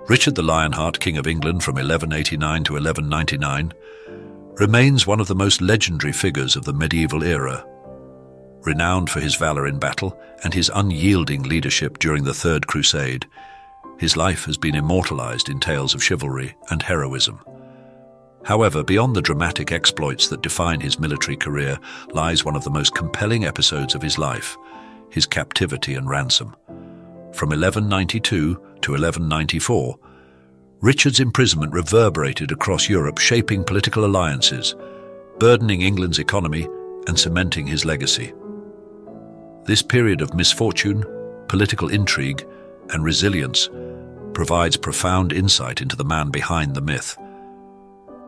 Richard the Lionheart, King of England from 1189 to 1199, remains one of the most legendary figures of the medieval era. Renowned for his valor in battle and his unyielding leadership during the Third Crusade, his life has been immortalized in tales of chivalry and heroism. However, beyond the dramatic exploits that define his military career lies one of the most compelling episodes of his life, his captivity and ransom. From 1192 to 1194, Richard's imprisonment reverberated across Europe, shaping political alliances, burdening England's economy and cementing his legacy. This period of misfortune, political intrigue, and resilience provides profound insight into the man behind the myth.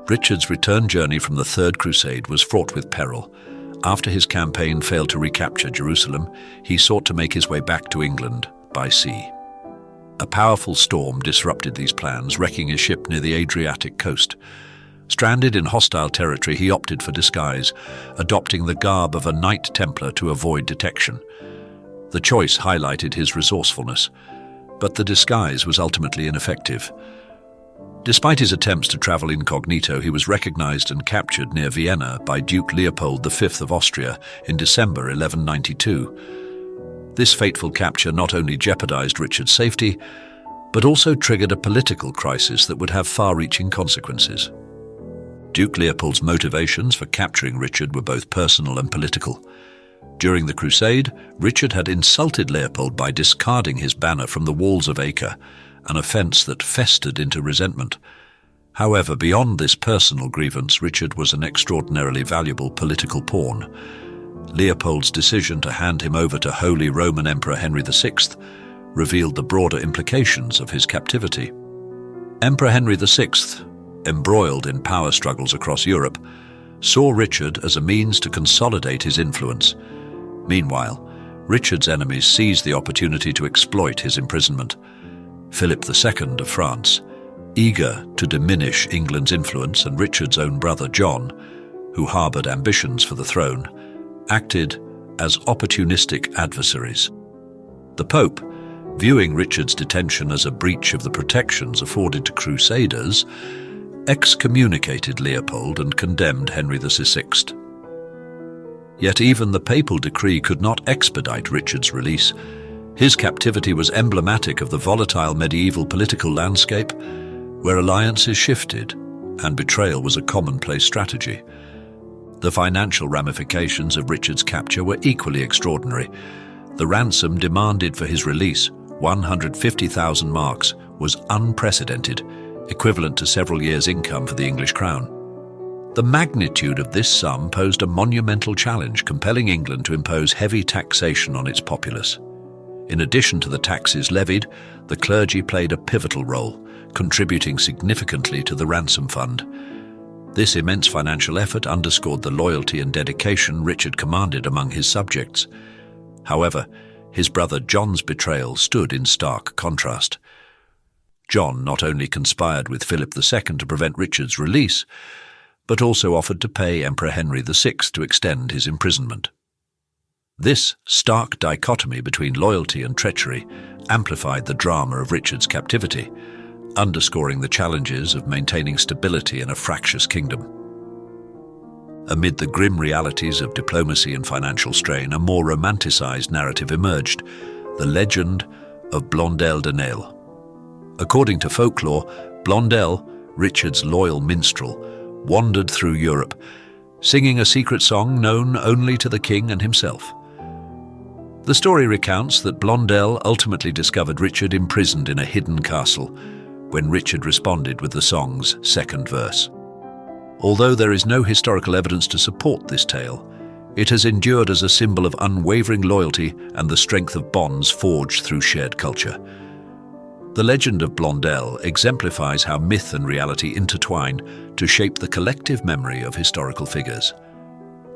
Richard's return journey from the Third Crusade was fraught with peril. After his campaign failed to recapture Jerusalem, he sought to make his way back to England by sea. A powerful storm disrupted these plans, wrecking his ship near the Adriatic coast. Stranded in hostile territory, he opted for disguise, adopting the garb of a Knight Templar to avoid detection. The choice highlighted his resourcefulness, but the disguise was ultimately ineffective. Despite his attempts to travel incognito, he was recognized and captured near Vienna by Duke Leopold V of Austria in December 1192. This fateful capture not only jeopardized Richard's safety, but also triggered a political crisis that would have far-reaching consequences. Duke Leopold's motivations for capturing Richard were both personal and political. During the Crusade, Richard had insulted Leopold by discarding his banner from the walls of Acre, an offence that festered into resentment. However, beyond this personal grievance, Richard was an extraordinarily valuable political pawn. Leopold's decision to hand him over to Holy Roman Emperor Henry VI revealed the broader implications of his captivity. Emperor Henry VI, embroiled in power struggles across Europe, saw Richard as a means to consolidate his influence. Meanwhile, Richard's enemies seized the opportunity to exploit his imprisonment. Philip II of France, eager to diminish England's influence, and Richard's own brother John, who harbored ambitions for the throne, acted as opportunistic adversaries. The Pope, viewing Richard's detention as a breach of the protections afforded to crusaders, excommunicated Leopold and condemned Henry VI. Yet even the papal decree could not expedite Richard's release. His captivity was emblematic of the volatile medieval political landscape, where alliances shifted and betrayal was a commonplace strategy. The financial ramifications of Richard's capture were equally extraordinary. The ransom demanded for his release, 150,000 marks, was unprecedented, equivalent to several years' income for the English crown. The magnitude of this sum posed a monumental challenge, compelling England to impose heavy taxation on its populace. In addition to the taxes levied, the clergy played a pivotal role, contributing significantly to the ransom fund. This immense financial effort underscored the loyalty and dedication Richard commanded among his subjects. However, his brother John's betrayal stood in stark contrast. John not only conspired with Philip II to prevent Richard's release, but also offered to pay Emperor Henry VI to extend his imprisonment. This stark dichotomy between loyalty and treachery amplified the drama of Richard's captivity, underscoring the challenges of maintaining stability in a fractious kingdom. Amid the grim realities of diplomacy and financial strain, a more romanticized narrative emerged, the legend of Blondel de Nesle. According to folklore, Blondel, Richard's loyal minstrel, wandered through Europe, singing a secret song known only to the king and himself. The story recounts that Blondel ultimately discovered Richard imprisoned in a hidden castle when Richard responded with the song's second verse. Although there is no historical evidence to support this tale, it has endured as a symbol of unwavering loyalty and the strength of bonds forged through shared culture. The legend of Blondel exemplifies how myth and reality intertwine to shape the collective memory of historical figures.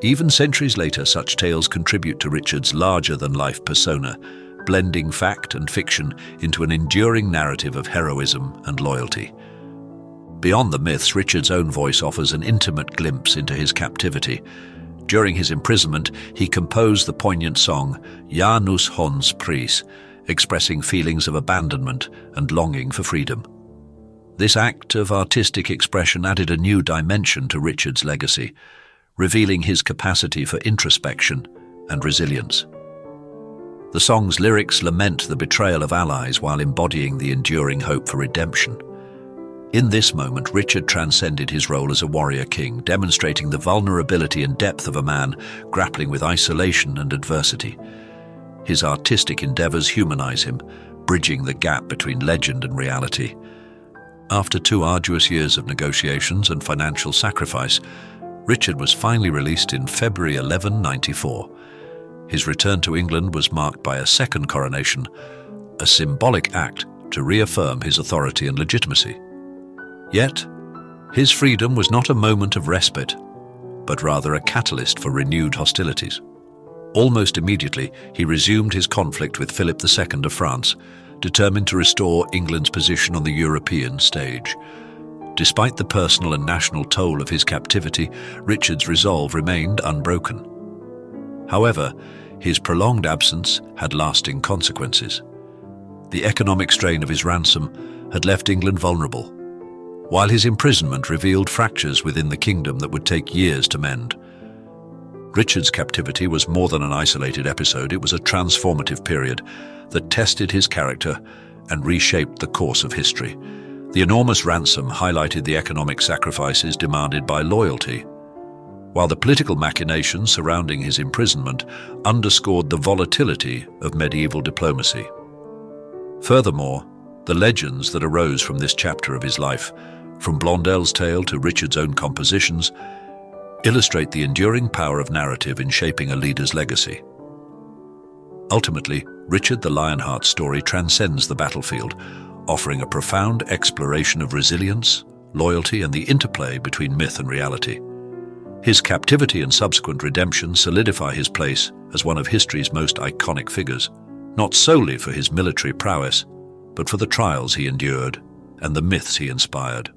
Even centuries later, such tales contribute to Richard's larger-than-life persona, blending fact and fiction into an enduring narrative of heroism and loyalty. Beyond the myths, Richard's own voice offers an intimate glimpse into his captivity. During his imprisonment, he composed the poignant song Janus Hons Pris, expressing feelings of abandonment and longing for freedom. This act of artistic expression added a new dimension to Richard's legacy, revealing his capacity for introspection and resilience. The song's lyrics lament the betrayal of allies while embodying the enduring hope for redemption. In this moment, Richard transcended his role as a warrior king, demonstrating the vulnerability and depth of a man grappling with isolation and adversity. His artistic endeavors humanize him, bridging the gap between legend and reality. After 2 arduous years of negotiations and financial sacrifice, Richard was finally released in February 1194. His return to England was marked by a second coronation, a symbolic act to reaffirm his authority and legitimacy. Yet, his freedom was not a moment of respite, but rather a catalyst for renewed hostilities. Almost immediately, he resumed his conflict with Philip II of France, determined to restore England's position on the European stage. Despite the personal and national toll of his captivity, Richard's resolve remained unbroken. However, his prolonged absence had lasting consequences. The economic strain of his ransom had left England vulnerable, while his imprisonment revealed fractures within the kingdom that would take years to mend. Richard's captivity was more than an isolated episode. It was a transformative period that tested his character and reshaped the course of history. The enormous ransom highlighted the economic sacrifices demanded by loyalty, while the political machinations surrounding his imprisonment underscored the volatility of medieval diplomacy. Furthermore, the legends that arose from this chapter of his life, from Blondel's tale to Richard's own compositions, illustrate the enduring power of narrative in shaping a leader's legacy. Ultimately, Richard the Lionheart's story transcends the battlefield, offering a profound exploration of resilience, loyalty, and the interplay between myth and reality. His captivity and subsequent redemption solidify his place as one of history's most iconic figures, not solely for his military prowess, but for the trials he endured and the myths he inspired.